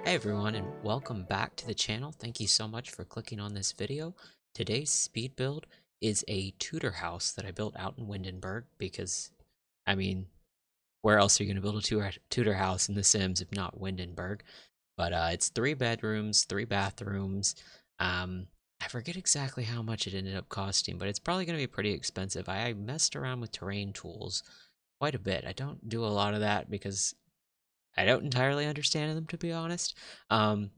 Hey everyone, and welcome back to the channel. Thank you so much for clicking on this video. Today's speed build is a Tudor house that I built out in Windenburg because, I mean, where else are you going to build a Tudor house in The Sims if not Windenburg? But it's 3 bedrooms, 3 bathrooms. I forget exactly how much it ended up costing, but it's probably going to be pretty expensive. I messed around with terrain tools quite a bit. I don't do a lot of that because I don't entirely understand them, to be honest. Um,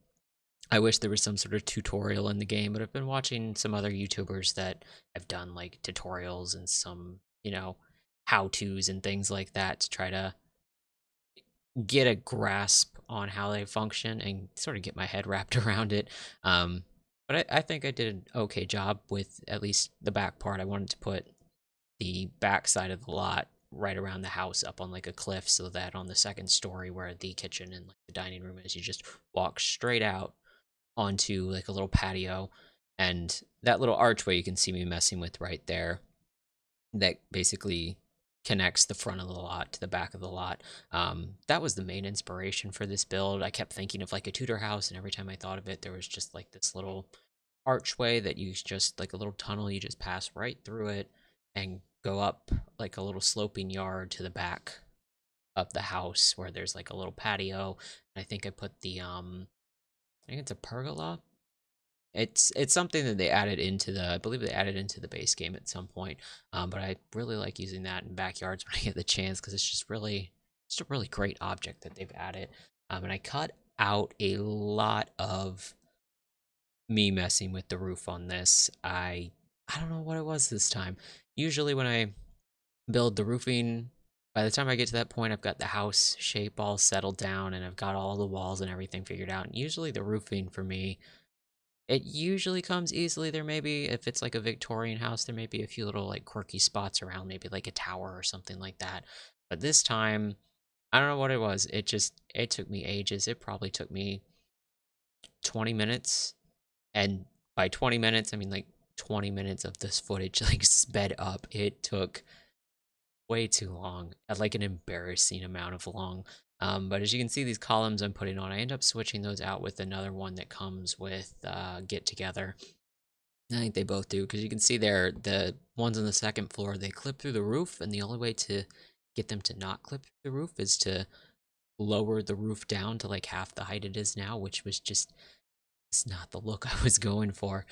I wish there was some sort of tutorial in the game, but I've been watching some other YouTubers that have done like tutorials and some, how-tos and things like that to try to get a grasp on how they function and sort of get my head wrapped around it. But I think I did an okay job with at least the back part. I wanted to put the back side of the lot right around the house up on like a cliff so that on the second story where the kitchen and like the dining room is, you just walk straight out onto like a little patio, and that little archway you can see me messing with right there that basically connects the front of the lot to the back of the lot. That was the main inspiration for this build. I kept thinking of like a Tudor house, and every time I thought of it, there was just like this little archway that you just like a little tunnel, you just pass right through it and go up like a little sloping yard to the back of the house where there's like a little patio. And I think I put I think it's a pergola. It's something that they added into the, I believe they added into the base game at some point. But I really like using that in backyards when I get the chance because it's a really great object that they've added. And I cut out a lot of me messing with the roof on this. I don't know what it was this time. Usually when I build the roofing, by the time I get to that point, I've got the house shape all settled down and I've got all the walls and everything figured out. And usually the roofing for me, it usually comes easily. There may be, if it's like a Victorian house, there may be a few little like quirky spots around, maybe like a tower or something like that. But this time, I don't know what it was. It took me ages. It probably took me 20 minutes. And by 20 minutes, I mean like 20 minutes of this footage like sped up. It took way too long, at like an embarrassing amount of long. But as you can see, these columns I'm putting on, I end up switching those out with another one that comes with Get Together. I think they both do, because you can see there, the ones on the second floor, they clip through the roof, and the only way to get them to not clip through the roof is to lower the roof down to like half the height it is now, which was just, it's not the look I was going for.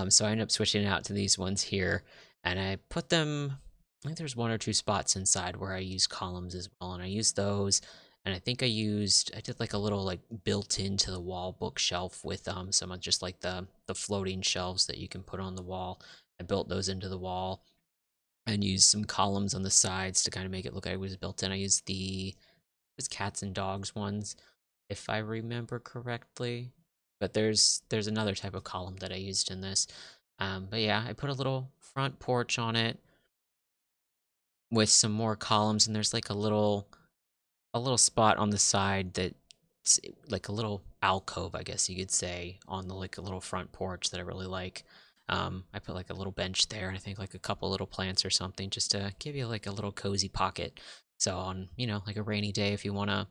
So I ended up switching it out to these ones here, and I put them, I think there's 1 or 2 spots inside where I use columns as well, and I used those. And I think I did like a little like built into the wall bookshelf with some of just like the floating shelves that you can put on the wall. I built those into the wall and used some columns on the sides to kind of make it look like it was built in. I used the, it was cats and dogs ones, if I remember correctly. But there's another type of column that I used in this. But yeah, I put a little front porch on it with some more columns, and there's like a little spot on the side that's like a little alcove, I guess you could say, on the like a little front porch that I really like. I put like a little bench there, and I think like a couple little plants or something just to give you like a little cozy pocket. So on, like a rainy day, if you want to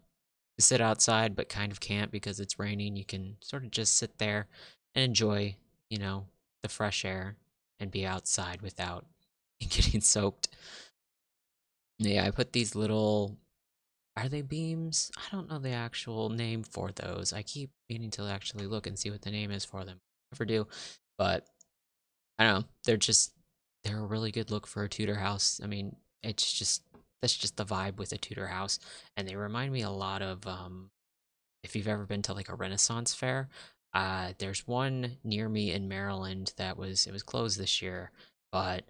sit outside but kind of can't because it's raining, you can sort of just sit there and enjoy, you know, the fresh air and be outside without getting soaked. Yeah, I put these little, are they beams? I don't know the actual name for those. I keep meaning to actually look and see what the name is for them. Never do. But I don't know. They're a really good look for a Tudor house. I mean, it's just that's just the vibe with a Tudor house. And they remind me a lot of if you've ever been to like a Renaissance fair. There's one near me in Maryland it was closed this year, but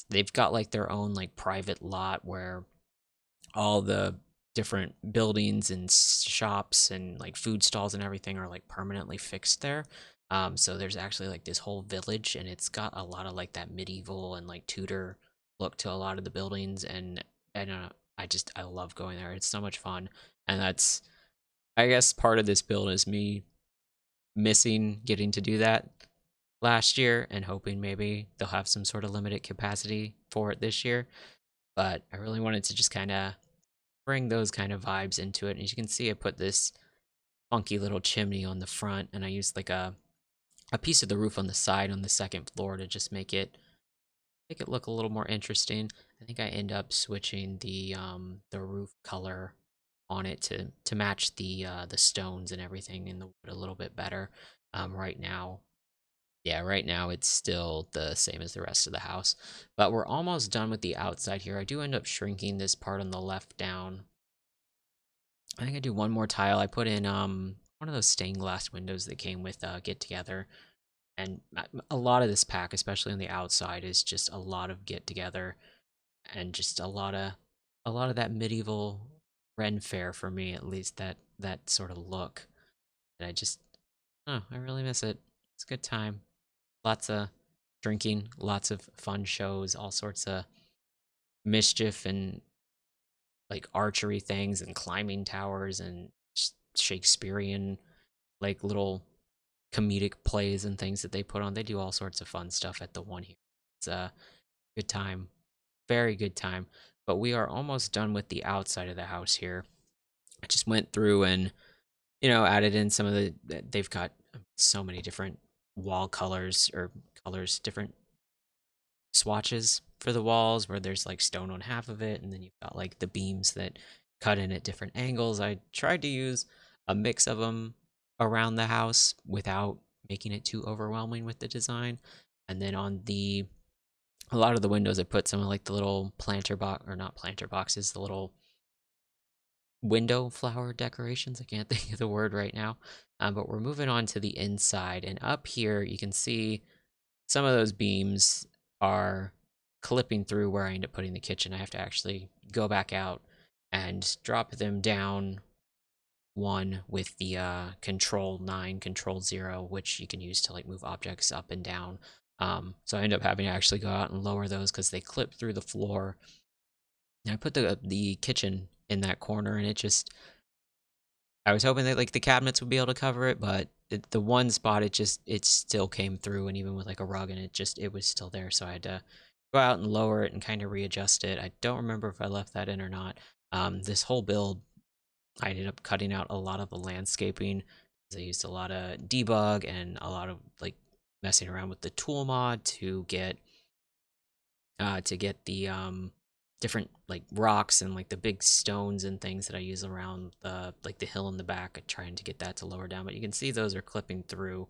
they've got like their own like private lot where all the different buildings and shops and like food stalls and everything are like permanently fixed there. So there's actually like this whole village, and it's got a lot of like that medieval and like Tudor look to a lot of the buildings, and I love going there. It's so much fun, and that's, I guess, part of this build is me missing getting to do that last year and hoping maybe they'll have some sort of limited capacity for it this year. But I really wanted to just kind of bring those kind of vibes into it. And as you can see, I put this funky little chimney on the front, and I used like a piece of the roof on the side on the second floor to just make it look a little more interesting. I think I end up switching the roof color on it to match the stones and everything in the wood a little bit better. Right now, yeah, right now it's still the same as the rest of the house, but we're almost done with the outside here. I do end up shrinking this part on the left down. I think I do one more tile. I put in one of those stained glass windows that came with Get Together, and a lot of this pack, especially on the outside, is just a lot of Get Together and just a lot of that medieval Ren Fair for me, at least that sort of look. And I really miss it. It's a good time. Lots of drinking, lots of fun shows, all sorts of mischief and like archery things and climbing towers and Shakespearean like little comedic plays and things that they put on. They do all sorts of fun stuff at the one here. It's a good time, very good time. But we are almost done with the outside of the house here. I just went through and added in some of they've got so many different wall colors or colors, different swatches for the walls where there's like stone on half of it, and then you've got like the beams that cut in at different angles. I tried to use a mix of them around the house without making it too overwhelming with the design. And then on a lot of the windows, I put some of like the little planter box, or not planter boxes, the little window flower decorations. I can't think of the word right now. But we're moving on to the inside, and up here you can see some of those beams are clipping through where I end up putting the kitchen. I have to actually go back out and drop them down one with the control 9, control 0, which you can use to like move objects up and down. So I end up having to actually go out and lower those because they clip through the floor. And I put the kitchen in that corner, and I was hoping that like the cabinets would be able to cover it, but the one spot it still came through, and even with like a rug, and it was still there. So I had to go out and lower it and kind of readjust it. I don't remember if I left that in or not. This whole build, I ended up cutting out a lot of the landscaping because I used a lot of debug and a lot of like messing around with the tool mod to get the different like rocks and like the big stones and things that I use around the hill in the back, trying to get that to lower down. But you can see those are clipping through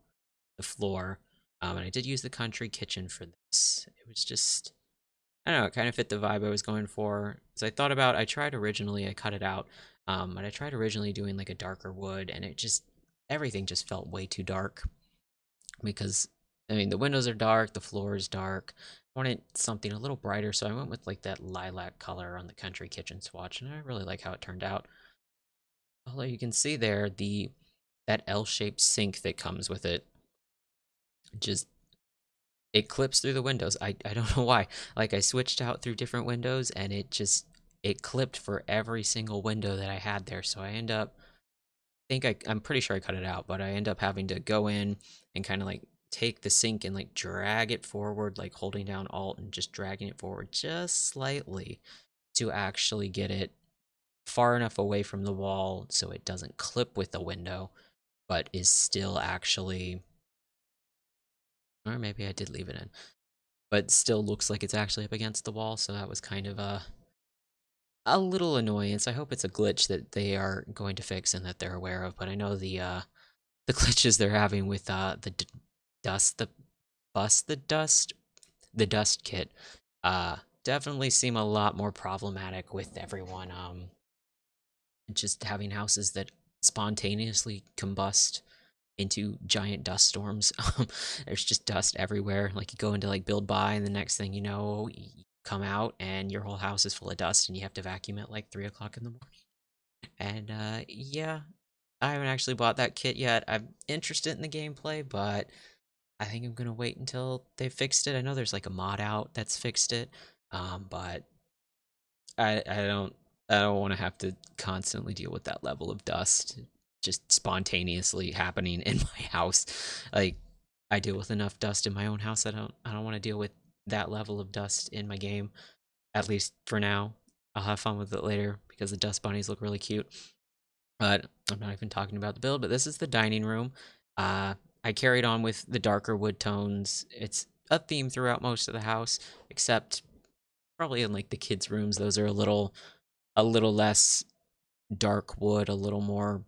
the floor. And I did use the country kitchen for this. It was just, I don't know, it kind of fit the vibe I was going for. So I tried originally, I cut it out, and I tried originally doing like a darker wood, and everything just felt way too dark because, I mean, the windows are dark, the floor is dark. I wanted something a little brighter, so I went with like that lilac color on the country kitchen swatch, and I really like how it turned out. Although you can see there, that L-shaped sink that comes with it, just it clips through the windows. I don't know why. Like I switched out through different windows, and it clipped for every single window that I had there. So I'm pretty sure I cut it out, but I end up having to go in and kind of like take the sink and like drag it forward, like holding down Alt and just dragging it forward just slightly to actually get it far enough away from the wall so it doesn't clip with the window, but is still actually, or maybe I did leave it in, but still looks like it's actually up against the wall. So that was kind of a little annoyance. I hope it's a glitch that they are going to fix and that they're aware of. But I know the glitches they're having with dust, the the dust kit, definitely seem a lot more problematic with everyone. Just having houses that spontaneously combust into giant dust storms. There's just dust everywhere. Like you go into like build by, and the next thing you know, you come out and your whole house is full of dust, and you have to vacuum it like 3 o'clock in the morning. And yeah, I haven't actually bought that kit yet. I'm interested in the gameplay, but I think I'm gonna wait until they fixed it. I know there's like a mod out that's fixed it, but I don't want to have to constantly deal with that level of dust just spontaneously happening in my house. Like I deal with enough dust in my own house. I don't want to deal with that level of dust in my game, at least for now. I'll have fun with it later because the dust bunnies look really cute. But I'm not even talking about the build, but this is the dining room. Uh, I carried on with the darker wood tones. It's a theme throughout most of the house, except probably in like the kids' rooms. Those are a little less dark wood, a little more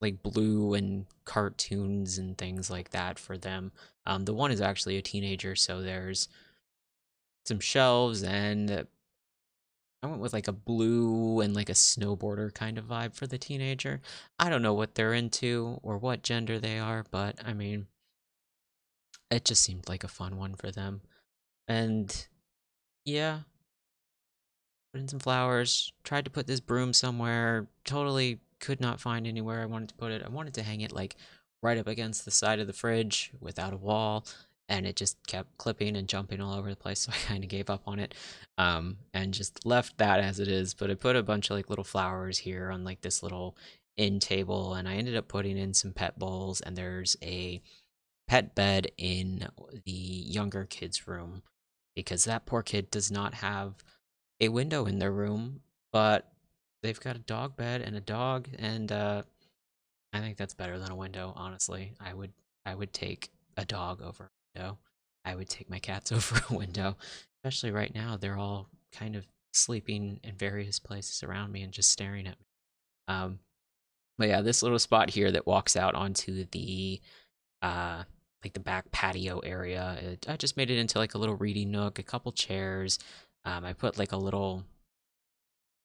like blue and cartoons and things like that for them. The one is actually a teenager, so there's some shelves, and I went with like a blue and like a snowboarder kind of vibe for the teenager. I don't know what they're into or what gender they are, but I mean, it just seemed like a fun one for them. And yeah, put in some flowers, tried to put this broom somewhere, totally could not find anywhere I wanted to put it. I wanted to hang it like right up against the side of the fridge without a wall, and it just kept clipping and jumping all over the place, so I kind of gave up on it. And just left that as it is, but I put a bunch of like little flowers here on like this little end table, and I ended up putting in some pet bowls, and there's a pet bed in the younger kid's room because that poor kid does not have a window in their room, but they've got a dog bed and a dog, and I think that's better than a window, honestly. I would take a dog over a window. I would take my cats over a window, especially right now. They're all kind of sleeping in various places around me and just staring at me. Um, but yeah, this little spot here that walks out onto the uh like the back patio area. I just made it into like a little reading nook, a couple chairs. I put like a little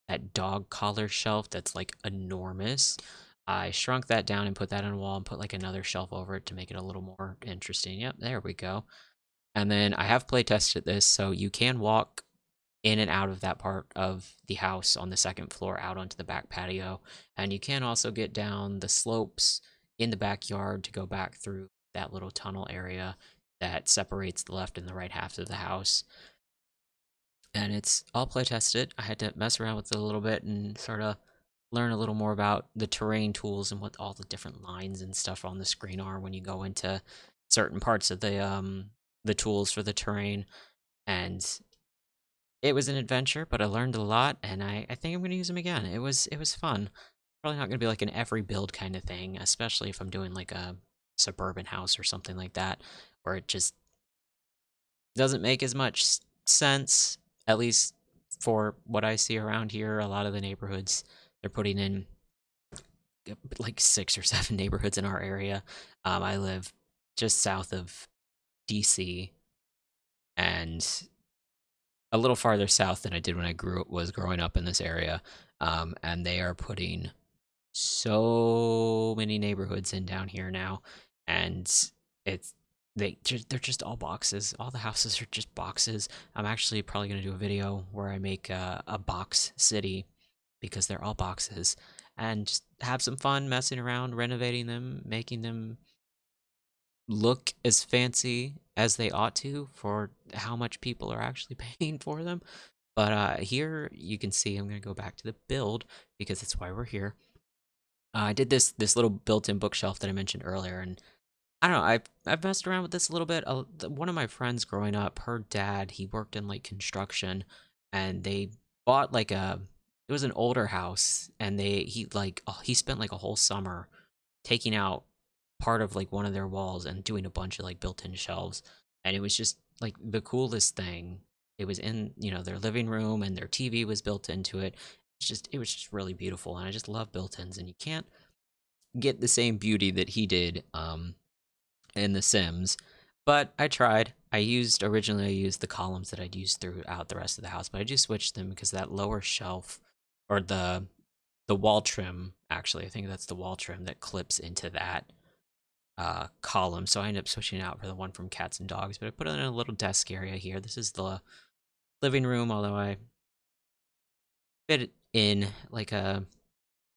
that dog collar shelf that's like enormous. I shrunk that down and put that on a wall and put like another shelf over it to make it a little more interesting. Yep, there we go. And then I have play tested this, so you can walk in and out of that part of the house on the second floor out onto the back patio. And you can also get down the slopes in the backyard to go back through that little tunnel area that separates the left and the right halves of the house. And it's all play tested. I had to mess around with it a little bit and sort of learn a little more about the terrain tools and what all the different lines and stuff on the screen are when you go into certain parts of the tools for the terrain. And it was an adventure, but I learned a lot, and I think I'm gonna use them again. It was fun. Probably not gonna be like an every build kind of thing, especially if I'm doing like a suburban house or something like that, where it just doesn't make as much sense, at least for what I see around here. A lot of the neighborhoods, they're putting in like 6 or 7 neighborhoods in our area. I live just south of DC and a little farther south than I did when I was growing up in this area. And they are putting so many neighborhoods in down here now, and it's they're just all boxes. All the houses are just boxes. I'm actually probably gonna do a video where I make a box city because they're all boxes, and just have some fun messing around, renovating them, making them look as fancy as they ought to for how much people are actually paying for them. But here you can see I'm gonna go back to the build because that's why we're here. I did this little built-in bookshelf that I mentioned earlier, and I don't know. I've messed around with this a little bit. One of my friends growing up, her dad, he worked in like construction, and they bought like a. It was an older house, and he spent like a whole summer taking out part of like one of their walls and doing a bunch of like built-in shelves, and it was just like the coolest thing. It was in their living room, and their TV was built into it. It was just really beautiful, and I just love built-ins, and you can't get the same beauty that he did in The Sims. But I tried. Originally I used the columns that I'd used throughout the rest of the house, but I just switched them because that lower shelf or the wall trim, actually, I think that's the wall trim that clips into that column. So I ended up switching it out for the one from cats and dogs, but I put it in a little desk area here. This is the living room, although I fit it in like I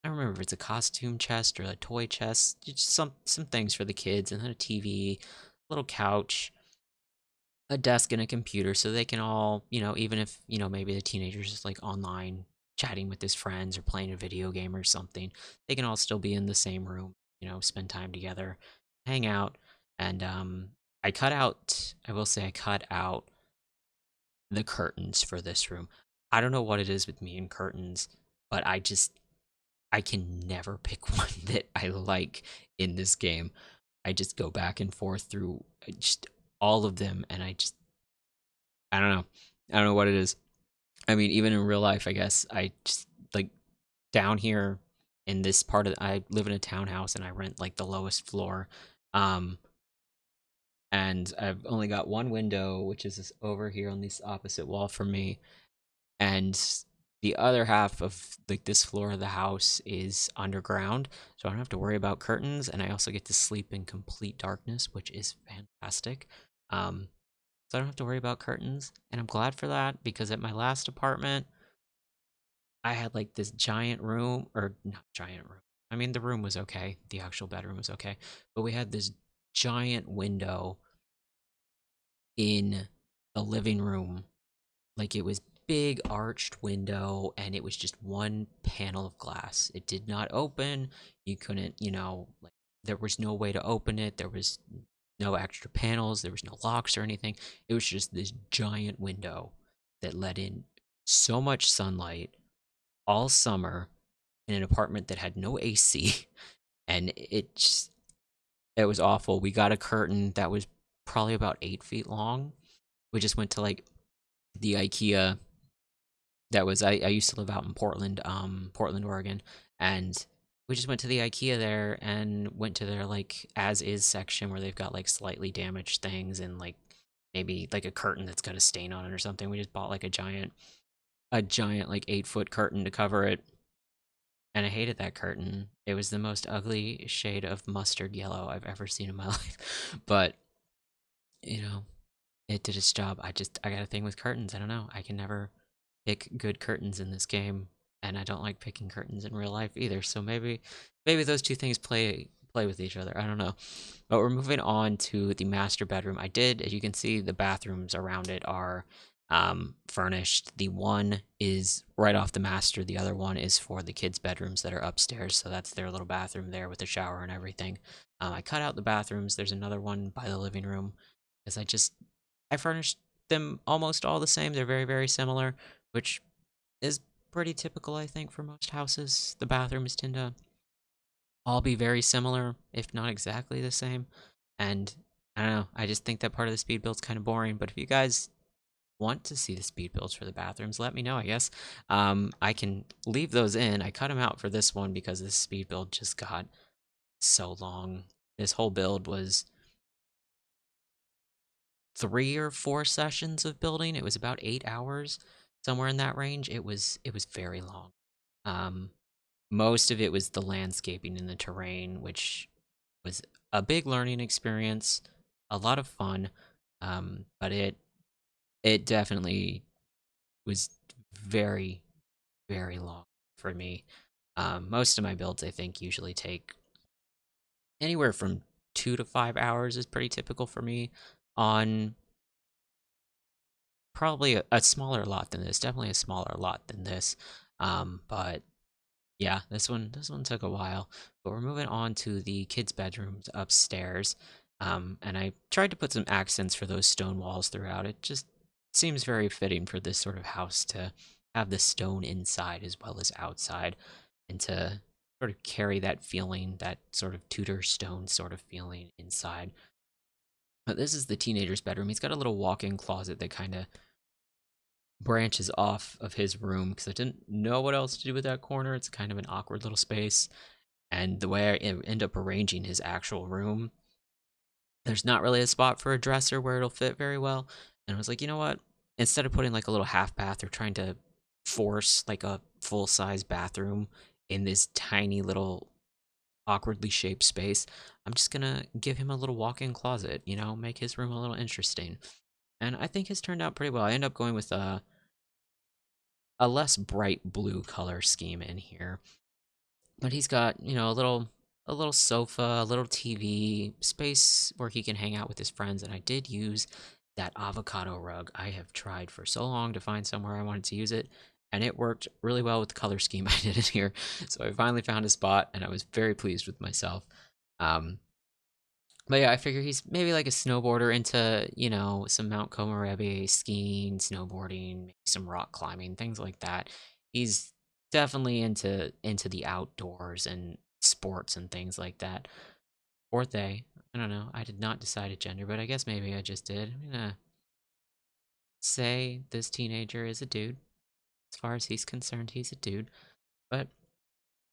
don't remember if it's a costume chest or a toy chest. Just some things for the kids, and then a TV, little couch, a desk, and a computer, so they can all, even if maybe the teenager's just like online chatting with his friends or playing a video game or something, they can all still be in the same room. Spend time together, hang out, and I will say I cut out the curtains for this room. I don't know what it is with me and curtains, but I just I can never pick one that I like in this game. I just go back and forth through just all of them, and I don't know. I don't know what it is. I mean, even in real life, I guess I just like down here in this part of I live in a townhouse and I rent like the lowest floor. Um and I've only got one window, which is over here on this opposite wall from me, and the other half of like this floor of the house is underground, so I don't have to worry about curtains, and I also get to sleep in complete darkness, which is fantastic. Um so I don't have to worry about curtains, and I'm glad for that because at my last apartment, I had like this giant room, or not giant room. I mean, the room was okay. The actual bedroom was okay. But we had this giant window in the living room. Like it was big arched window and it was just one panel of glass. It did not open. You couldn't, like there was no way to open it. There was no extra panels. There was no locks or anything. It was just this giant window that let in so much sunlight all summer in an apartment that had no AC, and it was awful. We got a curtain that was probably about 8 feet long. We just went to like the IKEA. That was I used to live out in Portland, Portland, Oregon, and we just went to the IKEA there and went to their like as is section where they've got like slightly damaged things and like maybe like a curtain that's got a stain on it or something. We just bought like a giant like 8 foot curtain to cover it, and I hated that curtain. It was the most ugly shade of mustard yellow I've ever seen in my life. But, you know, it did its job. I got a thing with curtains. I don't know. I can never pick good curtains in this game, and I don't like picking curtains in real life either. So maybe those two things play with each other. I don't know. But we're moving on to the master bedroom. I did, as you can see, the bathrooms around it are furnished. The one is right off the master. The other one is for the kids' bedrooms that are upstairs. So that's their little bathroom there with a shower and everything. I cut out the bathrooms. There's another one by the living room because I furnished them almost all the same. They're very, very similar, which is pretty typical, I think, for most houses. The bathrooms tend to all be very similar, if not exactly the same. And I don't know. I just think that part of the speed build's kind of boring. But if you guys want to see the speed builds for the bathrooms, let me know, I guess. I can leave those in. I cut them out for this one because this speed build just got so long. This whole build was 3 or 4 sessions of building. It was about 8 hours, somewhere in that range. It was very long. Um, Most of it was the landscaping and the terrain, which was a big learning experience, a lot of fun. But it definitely was very, very long for me. Most of my builds, I think, usually take anywhere from 2 to 5 hours is pretty typical for me on probably a smaller lot than this. Definitely a smaller lot than this. But yeah, this one took a while. But we're moving on to the kids' bedrooms upstairs. And I tried to put some accents for those stone walls throughout. It just seems very fitting for this sort of house to have the stone inside as well as outside, and to sort of carry that feeling, that sort of Tudor stone sort of feeling inside. But this is the teenager's bedroom. He's got a little walk-in closet that kind of branches off of his room because I didn't know what else to do with that corner. It's kind of an awkward little space. And the way I end up arranging his actual room, there's not really a spot for a dresser where it'll fit very well. And I was like, you know what? Instead of putting like a little half bath or trying to force like a full size bathroom in this tiny little awkwardly shaped space, I'm just gonna give him a little walk in closet, make his room a little interesting. And I think his turned out pretty well. I end up going with a less bright blue color scheme in here. But he's got, a little sofa, a little TV, space where he can hang out with his friends, and I did use that avocado rug. I have tried for so long to find somewhere I wanted to use it, and it worked really well with the color scheme I did in here. So I finally found a spot, and I was very pleased with myself. Um, but yeah, I figure he's maybe like a snowboarder into, some Mount Komorebi skiing, snowboarding, maybe some rock climbing, things like that. He's definitely into the outdoors and sports and things like that. Or they. I don't know. I did not decide a gender, but I guess maybe I just did. I'm gonna say this teenager is a dude. As far as he's concerned, he's a dude. But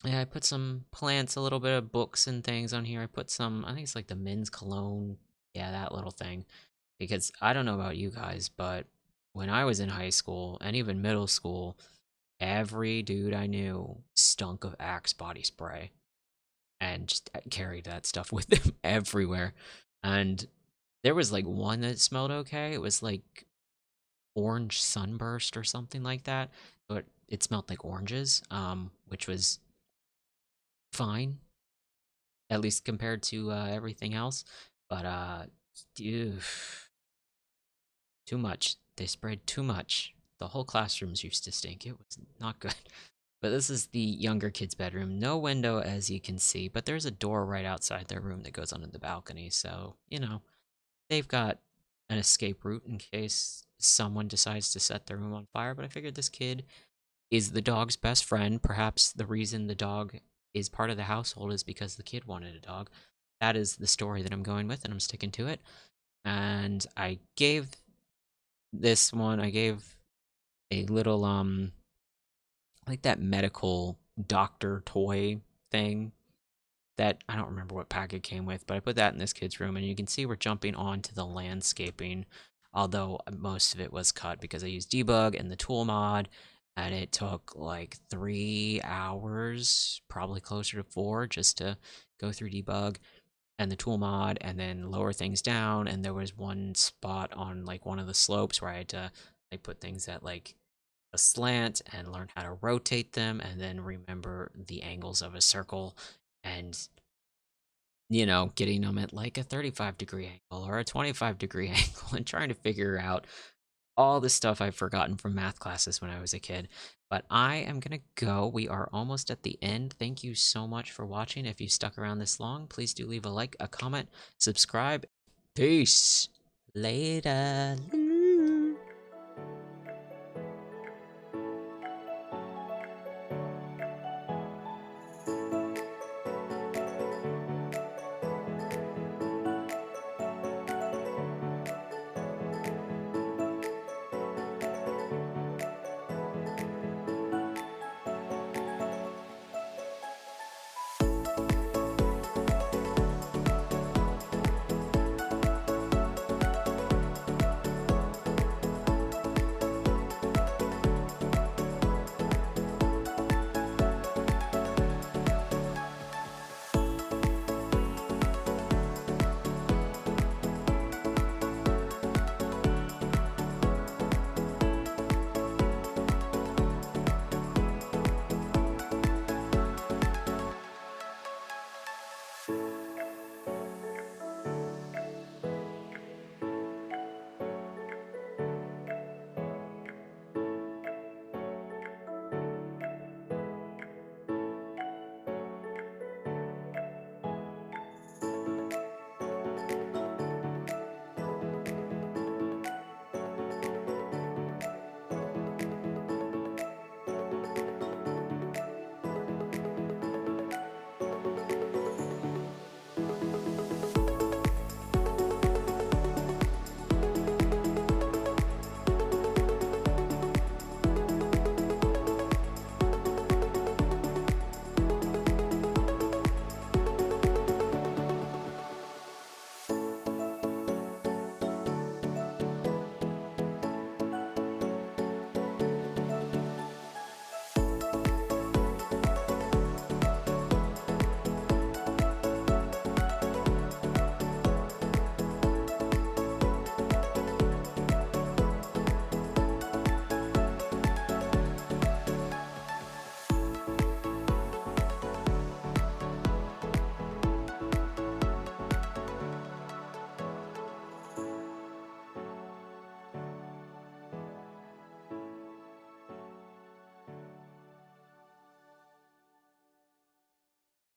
yeah, I put some plants, a little bit of books and things on here. I put some, I think it's like the men's cologne. Yeah, that little thing. Because I don't know about you guys, but when I was in high school and even middle school, every dude I knew stunk of Axe body spray and just carried that stuff with them everywhere. And there was like one that smelled okay. It was like orange sunburst or something like that, but it smelled like oranges, which was fine, at least compared to everything else. But ew, too much. They sprayed too much. The whole classrooms used to stink. It was not good. But this is the younger kid's bedroom. No window, as you can see, but there's a door right outside their room that goes onto the balcony. So, they've got an escape route in case someone decides to set their room on fire. But I figured this kid is the dog's best friend. Perhaps the reason the dog is part of the household is because the kid wanted a dog. That is the story that I'm going with, and I'm sticking to it. And I gave I gave a little, like that medical doctor toy thing that I don't remember what pack it came with, but I put that in this kid's room, and you can see we're jumping onto the landscaping, although most of it was cut because I used debug and the tool mod, and it took like 3 hours, probably closer to 4, just to go through debug and the tool mod and then lower things down. And there was one spot on like one of the slopes where I had to like put things at like a slant and learn how to rotate them and then remember the angles of a circle and getting them at like a 35-degree angle or a 25-degree angle and trying to figure out all the stuff I've forgotten from math classes when I was a kid. But I am going to go. We are almost at the end. Thank you so much for watching. If you stuck around this long, please do leave a like, a comment, subscribe. Peace. Later.